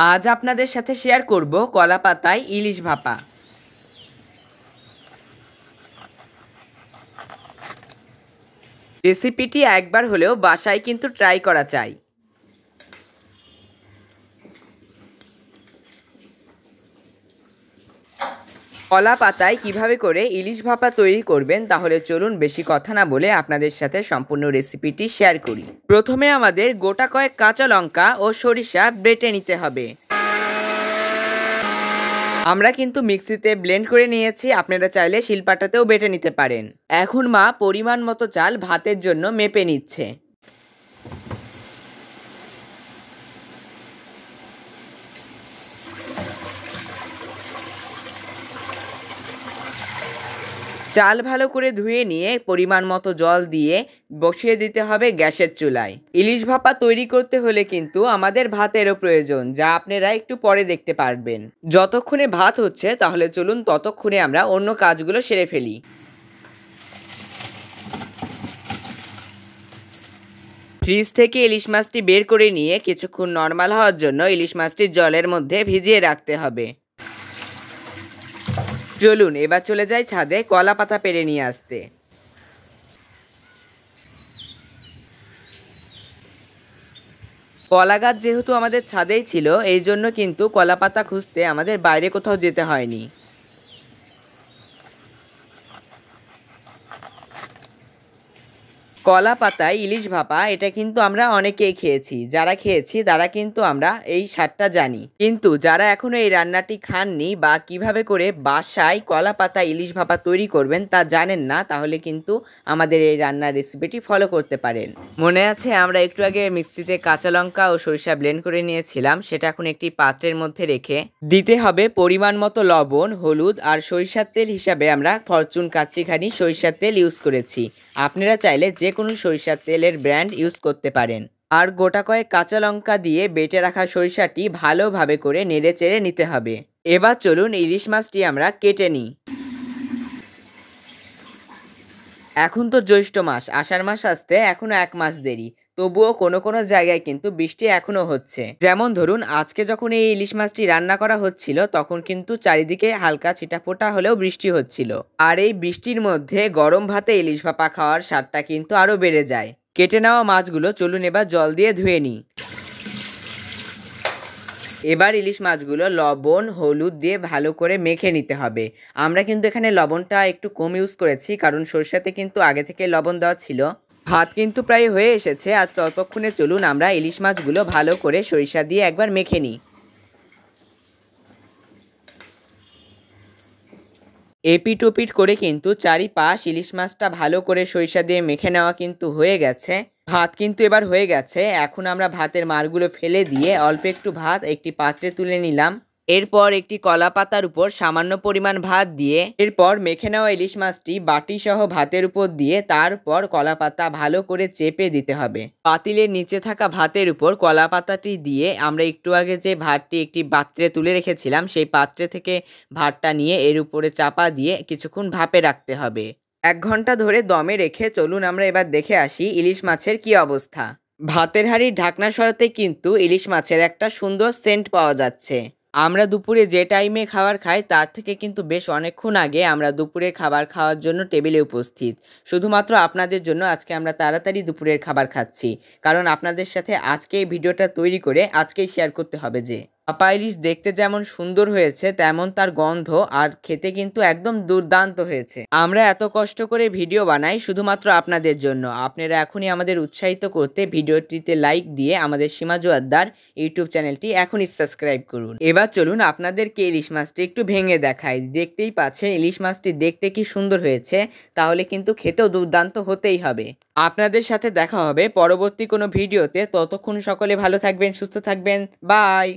আজ আপনাদের সাথে শেয়ার করব কলা পাতায় ইলিশ ভাপা। রেসিপিটি একবার হলেও বাসায় কিন্তু ট্রাই করা চাই। কলা পাতায় কিভাবে করে ইলিশ ভাপা তৈরি করবেন, তাহলে চলুন বেশি কথা না বলে আপনাদের সাথে সম্পূর্ণ রেসিপিটি শেয়ার করি। প্রথমে আমাদের গোটা কয়েক কাঁচা লঙ্কা ও সরিষা বেটে নিতে হবে। আমরা কিন্তু মিক্সিতে ব্লেন্ড করে নিয়েছি, আপনারা চাইলে শিলপাটাতেও বেটে নিতে পারেন। এখন মা পরিমাণ মতো চাল ভাতের জন্য মেপে নিচ্ছে। চাল ভালো করে ধুয়ে নিয়ে পরিমাণ মতো জল দিয়ে বসিয়ে দিতে হবে গ্যাসের চুলায়। ইলিশ ভাপা তৈরি করতে হলে কিন্তু আমাদের ভাতেরও প্রয়োজন, যা আপনারা একটু পরে দেখতে পারবেন। যতক্ষণে ভাত হচ্ছে তাহলে চলুন ততক্ষণে আমরা অন্য কাজগুলো সেরে ফেলি। ফ্রিজ থেকে ইলিশ মাছটি বের করে নিয়ে কিছুক্ষণ নরমাল হওয়ার জন্য ইলিশ মাছটি জলের মধ্যে ভিজিয়ে রাখতে হবে। চলুন এবার চলে যাই ছাদে কলা পাতা পেড়ে নিয়ে আসতে। কলা গাছ যেহেতু আমাদের ছাদেই ছিল, এই জন্য কিন্তু কলা পাতা খুঁজতে আমাদের বাইরে কোথাও যেতে হয়নি। কলা পাতায় ইলিশ ভাপা এটা কিন্তু আমরা অনেকেই খেয়েছি। যারা খেয়েছি তারা কিন্তু আমরা এই স্বাদটা জানি, কিন্তু যারা এখনো এই রান্নাটি খাননি বা কিভাবে করে বাসায় কলা পাতা ইলিশ ভাপা তৈরি করবেন তা জানেন না, তাহলে কিন্তু আমাদের এই রান্নার রেসিপিটি ফলো করতে পারেন। মনে আছে আমরা একটু আগে মিক্সিতে কাঁচা লঙ্কা ও সরিষা ব্লেন্ড করে নিয়েছিলাম, সেটা এখন একটি পাত্রের মধ্যে রেখে দিতে হবে পরিমাণ মতো লবণ, হলুদ আর সরিষার তেল হিসাবে আমরা ফরচুন কাচ্চিঘানি সরিষার তেল ইউজ করেছি। আপনারা চাইলে যে কোনো সরিষার তেলের ব্র্যান্ড ইউজ করতে পারেন। আর গোটা কয়েক কাঁচা লঙ্কা দিয়ে বেটে রাখা সরিষাটি ভালোভাবে করে নেড়ে চেড়ে নিতে হবে। এবার চলুন ইলিশ মাছটি আমরা কেটে নিই। এখন তো জ্যৈষ্ঠ মাস, আষাঢ় মাস আসতে এখনো 1 মাস দেরি। তবুও কোনো কোনো জায়গায় কিন্তু বৃষ্টি এখনো হচ্ছে। যেমন ধরুন আজকে যখন এই ইলিশ মাছটি রান্না করা হচ্ছিল তখন কিন্তু চারিদিকে হালকা ছিটাফোঁটা হলেও বৃষ্টি হচ্ছিল। আর এই বৃষ্টির মধ্যে গরম ভাতে ইলিশ ভাপা খাওয়ার স্বাদটা কিন্তু আরো বেড়ে যায়। কেটে নেওয়া মাছগুলো চলুন এবার জল দিয়ে ধুয়ে নিই। এবার ইলিশ মাছগুলো লবণ হলুদ দিয়ে ভালো করে মেখে নিতে হবে। আমরা কিন্তু এখানে লবণটা একটু কম ইউজ করেছি, কারণ সরষেতে কিন্তু আগে থেকে লবণ দেওয়া ছিল। ভাত কিন্তু প্রায় হয়ে এসেছে, আর ততক্ষণে চলুন আমরা ইলিশ মাছগুলো ভালো করে সরিষা দিয়ে একবার মেখে নিই। এপিট ওপিট করে কিন্তু চারিপাশ ইলিশ মাছটা ভালো করে সরিষা দিয়ে মেখে নেওয়া কিন্তু হয়ে গেছে। ভাত কিন্তু এবার হয়ে গেছে। এখন আমরা ভাতের মাড়গুলো ফেলে দিয়ে অল্প একটু ভাত একটি পাত্রে তুলে নিলাম। এরপর একটি কলা পাতার উপর সামান্য পরিমাণ ভাত দিয়ে এরপর মেখে নেওয়া ইলিশ মাছটি বাটি সহ ভাতের উপর দিয়ে তারপর কলা পাতা ভালো করে চেপে দিতে হবে। পাতিলের নিচে থাকা ভাতের উপর কলা পাতাটি দিয়ে আমরা একটু আগে যে ভাতটি একটি পাত্রে তুলে রেখেছিলাম সেই পাত্রে থেকে ভাতটা নিয়ে এর উপরে চাপা দিয়ে কিছুক্ষণ ভাপে রাখতে হবে। 1 ঘন্টা ধরে দমে রেখে চলুন আমরা এবার দেখে আসি ইলিশ মাছের কি অবস্থা। ভাতের হাঁড়ির ঢাকনা সরাতে কিন্তু ইলিশ মাছের একটা সুন্দর সেন্ট পাওয়া যাচ্ছে। আমরা দুপুরে যে টাইমে খাবার খাই তার থেকে কিন্তু বেশ অনেকক্ষণ আগে আমরা দুপুরে খাবার খাওয়ার জন্য টেবিলে উপস্থিত। শুধুমাত্র আপনাদের জন্য আজকে আমরা তাড়াতাড়ি দুপুরের খাবার খাচ্ছি, কারণ আপনাদের সাথে আজকে এই ভিডিওটা তৈরি করে আজকেই শেয়ার করতে হবে। যে ভাপা ইলিশ দেখতে যেমন সুন্দর হয়েছে তেমন তার গন্ধ আর খেতে কিন্তু একদম দুর্দান্ত হয়েছে। আমরা এত কষ্ট করে ভিডিও বানাই শুধুমাত্র আপনাদের জন্য। আপনারা এখনই আমাদের উৎসাহিত করতে ভিডিওটিতে লাইক দিয়ে আমাদের সীমা জোয়ারদার ইউটিউব চ্যানেলটি এখনই সাবস্ক্রাইব করুন। এবার চলুন আপনাদেরকে ইলিশ মাছটি একটু ভেঙে দেখাই। দেখতেই পাচ্ছেন ইলিশ মাছটি দেখতে কি সুন্দর হয়েছে, তাহলে কিন্তু খেতেও দুর্দান্ত হতেই হবে। আপনাদের সাথে দেখা হবে পরবর্তী কোনো ভিডিওতে। ততক্ষণ সকলে ভালো থাকবেন, সুস্থ থাকবেন। বাই।